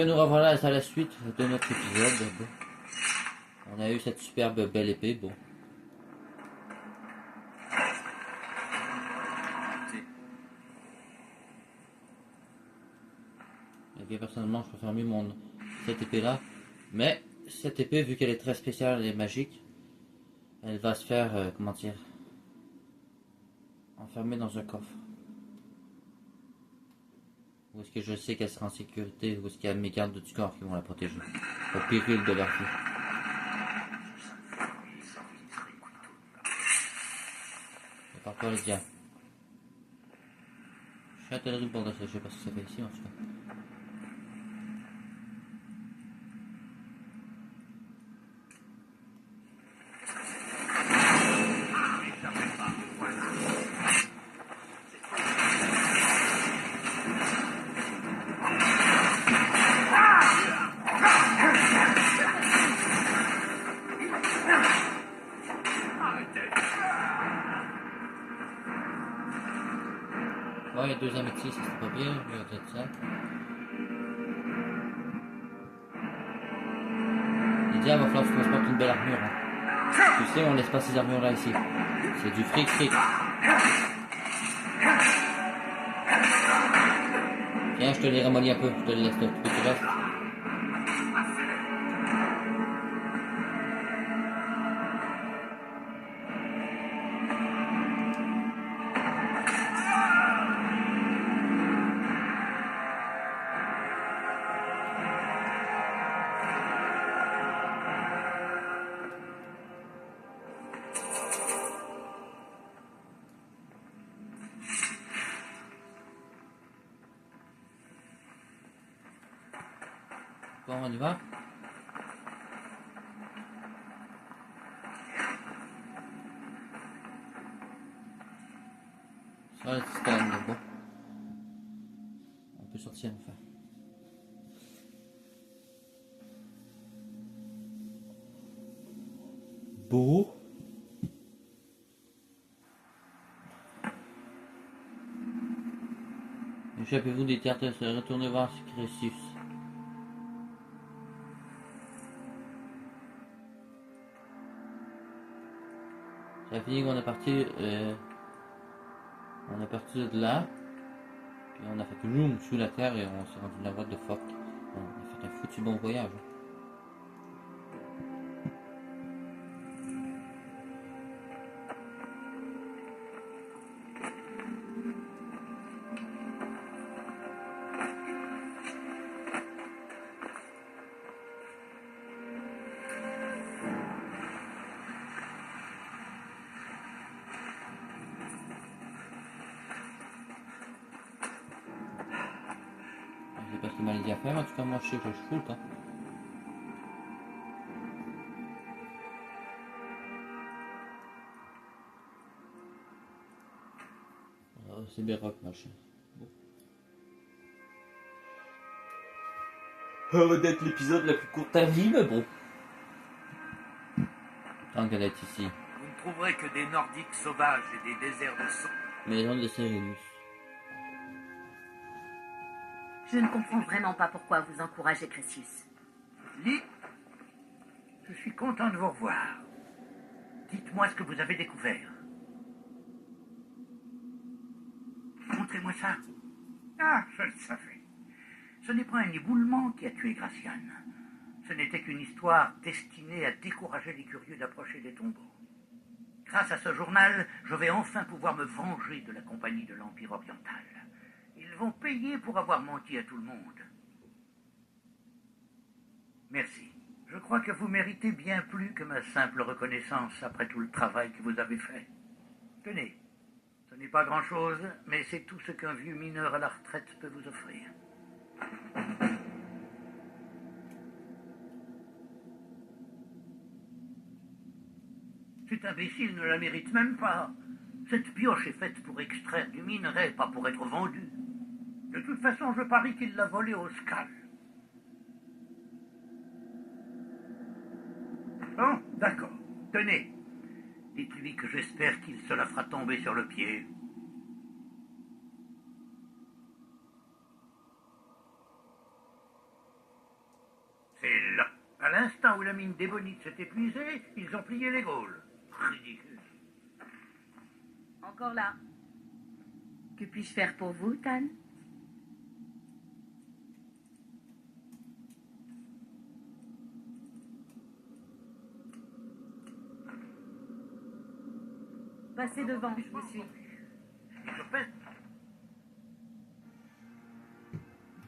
nous revoilà à la suite de notre épisode. Bon. On a eu cette superbe belle épée, bon. Et bien personnellement, je préfère mieux cette épée là. Mais cette épée, vu qu'elle est très spéciale et magique, elle va se faire, comment dire, enfermer dans un coffre. Où est-ce que je sais qu'elle sera en sécurité, où est-ce qu'il y a mes gardes du corps qui vont la protéger, au péril de leur vie. Par quoi les diables. Je suis intéressé pour ça, je sais pas ce que ça fait ici en tout cas. Bon, il y a 2 améthystes, c'est pas bien, je vais peut-être ça. Les diables, il va falloir que tu transportes une belle armure. Hein. Tu sais, on laisse pas ces armures là ici. C'est du fric. Tiens, je te les ramollis un peu, je te les laisse le petit reste. Bon, on y va. Ça va, c'est quand même bon. On peut sortir enfin. Beau. Échappez-vous des terres, retournez voir Crésus. Ça a fini qu'on est parti, de là, puis on a fait zoom sous la terre et on s'est rendu dans la boîte de phoque. On a fait un foutu bon voyage. Je sais pas ce que Malaisie a fait, mais en tout cas moi je sais que je foute. Hein. C'est Béroc machin. Bon. Ça va être l'épisode le plus court à vie, mais bon. Tant qu'elle est ici. Vous ne trouverez que des Nordiques sauvages et des déserts de sang. Maison de Cyrillus. Je ne comprends vraiment pas pourquoi vous encouragez Crécius. Lee, je suis content de vous revoir. Dites-moi ce que vous avez découvert. Montrez-moi ça. Ah, je le savais. Ce n'est pas un éboulement qui a tué Graciane. Ce n'était qu'une histoire destinée à décourager les curieux d'approcher des tombeaux. Grâce à ce journal, je vais enfin pouvoir me venger de la compagnie de l'Empire oriental. Ils vont payer pour avoir menti à tout le monde. Merci. Je crois que vous méritez bien plus que ma simple reconnaissance après tout le travail que vous avez fait. Tenez, ce n'est pas grand-chose, mais c'est tout ce qu'un vieux mineur à la retraite peut vous offrir. Cet imbécile ne la mérite même pas. Cette pioche est faite pour extraire du minerai, pas pour être vendue. De toute façon, je parie qu'il l'a volée au Scal. Bon, d'accord. Tenez. Dites-lui que j'espère qu'il se la fera tomber sur le pied. la mine des bonites s'est épuisée, ils ont plié les Gaules. Ridicule. Encore là. Que puis-je faire pour vous, Tan? Passez devant, je vous suis. Je pèse.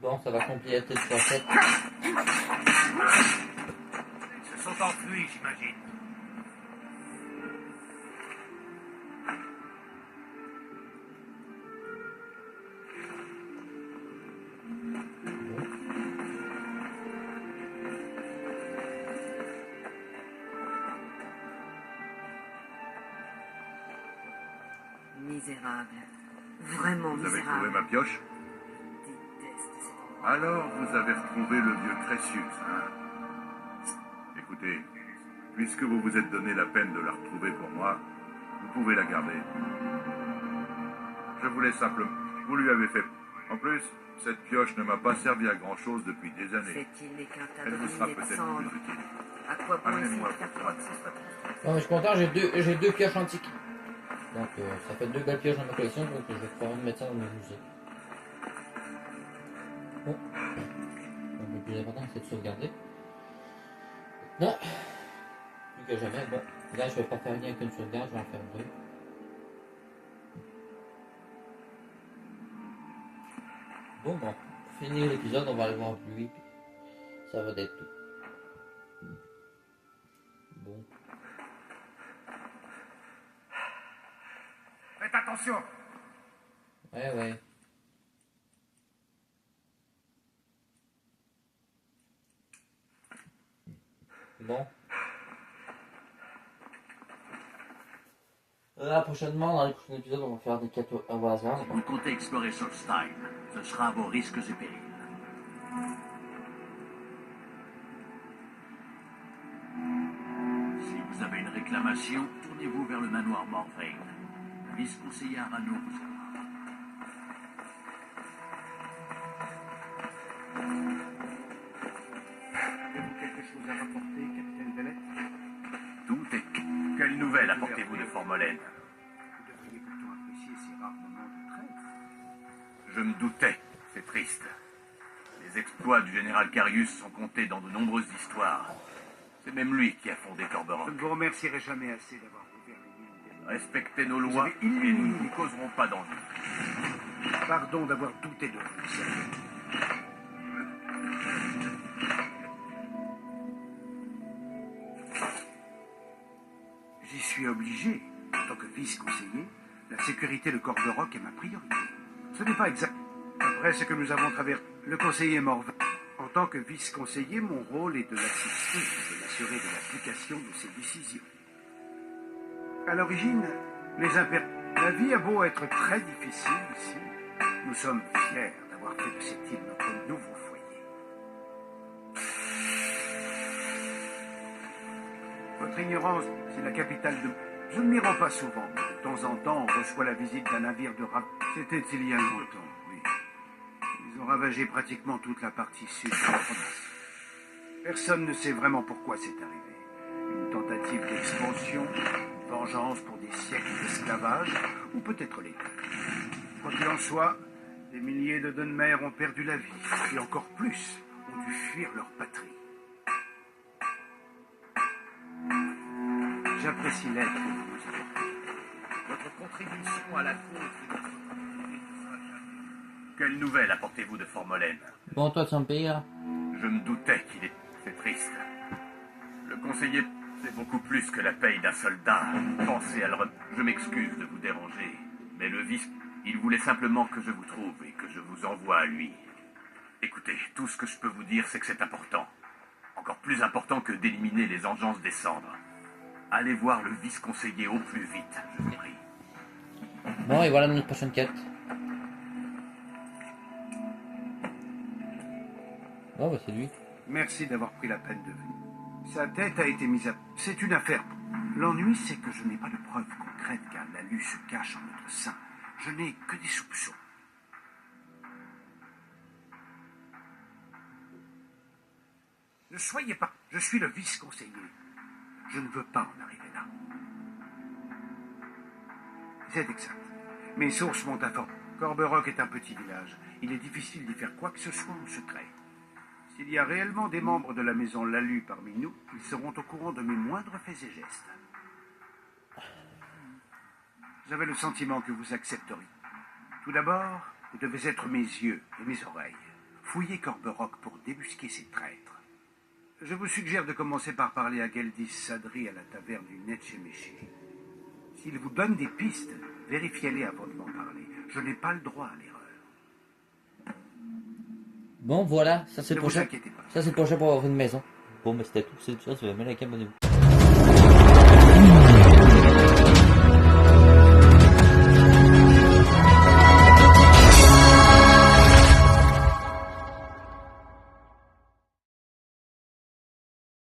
Bon, ça va compléter le 3-7. Ils se sont enfuis, j'imagine. Misérable. Vraiment Vous avez misérable. trouvé ma pioche? Déteste cet endroit. Alors, vous avez retrouvé le vieux Crécius, hein? Écoutez, puisque vous vous êtes donné la peine de la retrouver pour moi, vous pouvez la garder. Je voulais simplement... Vous lui avez fait... En plus, cette pioche ne m'a pas servi à grand-chose depuis des années. Fait-il n'est qu'un tas Elle de vous sera ruines et de peut-être cendres. plus utile. À quoi bon essayer Amenez-moi de faire votre quoi que radeau. ce soit construit? Bon, je suis content, j'ai deux pioches antiques. Donc ça fait 2 belles pioches dans ma collection, donc je vais probablement mettre ça dans mon musée. Bon. Donc, le plus important c'est de sauvegarder. Non. Plus que jamais. Bon, là je vais pas faire rien qu'une sauvegarde, je vais en faire deux. Bon, pour finir l'épisode, on va aller voir lui. Ça va d'être tout. Bon. Faites attention. Ouais. Bon. Là, prochainement, dans les prochains épisodes, on va faire des quêtes au hasard. Vous comptez explorer Solstheim. Ce sera à vos risques et périls. Si vous avez une réclamation, tournez-vous vers le manoir Morvain. Le vice-conseiller Arano vous aidera. Avez-vous quelque chose à rapporter, capitaine Bellet? Tout est... Quelle nouvelle apportez-vous de Formolène? Vous devriez pourtant apprécier ces rares moments de trêve. Je me doutais. C'est triste. Les exploits du général Carius sont comptés dans de nombreuses histoires. C'est même lui qui a fondé Je Corberon. ne vous remercierai jamais assez d'avoir ouvert les mines des... Respectez nos lois avez et nous ne illuminé. vous causerons pas d'ennui. Pardon d'avoir douté de vous, Serge. J'y suis obligé. En tant que vice-conseiller, la sécurité de Corberock est ma priorité. Ce n'est pas exact. Après ce que nous avons traversé, le conseiller Morvain. En tant que vice-conseiller, mon rôle est de l'assister et de l'assurer de l'application de ses décisions. À l'origine, la vie a beau être très difficile ici, nous sommes fiers d'avoir fait de cette île notre nouveau foyer. Votre ignorance, c'est la capitale de... Je ne m'y rends pas souvent, mais de temps en temps, on reçoit la visite d'un navire de C'était il y a longtemps, oui. Ils ont ravagé pratiquement toute la partie sud de la province. Personne ne sait vraiment pourquoi c'est arrivé. Une tentative d'expansion, une vengeance pour des siècles d'esclavage, ou peut-être les deux. Quoi qu'il en soit, des milliers de Dunmer ont perdu la vie, et encore plus ont dû fuir leur patrie. J'apprécie l'aide que vous nous apportez. Votre contribution à la cause de notre communauté ne sera jamais... Quelle nouvelle apportez-vous de Formolène? Bon, toi, tu vas me payer là? Je me doutais qu'il est... C'est triste. Le conseiller, c'est beaucoup plus que la paye d'un soldat. Pensez à le... Je m'excuse de vous déranger, mais le vice, il voulait simplement que je vous trouve et que je vous envoie à lui. Écoutez, tout ce que je peux vous dire, c'est que c'est important. Encore plus important que d'éliminer les engences des cendres. Allez voir le vice-conseiller au plus vite, je vous prie. Bon, et voilà notre prochaine quête. Oh, bah c'est lui. Merci d'avoir pris la peine de venir. Sa tête a été mise à... C'est une affaire. L'ennui, c'est que je n'ai pas de preuves concrètes car la lue se cache en notre sein. Je n'ai que des soupçons. Ne Ne soyez pas... Je suis le vice-conseiller. Je ne veux pas en arriver là. C'est exact. Mes sources m'ont informé. Corberock est un petit village. Il est difficile d'y faire quoi que ce soit en secret. S'il y a réellement des membres de la maison Lalu parmi nous, ils seront au courant de mes moindres faits et gestes. J'avais le sentiment que vous accepteriez. Tout d'abord, vous devez être mes yeux et mes oreilles. Fouillez Corberock pour débusquer ces traîtres. Je vous suggère de commencer par parler à Geldis Sadri à la taverne du Netchemeché. S'il vous donne des pistes, vérifiez-les avant de m'en parler. Je n'ai pas le droit à l'erreur. Bon, voilà, ça c'est Ne le vous prochain. inquiétez pas. Ça c'est le prochain pour avoir une maison. Bon, mais c'était tout. C'est tout ça. Si vous avez aimé, likez, abonnez-vous.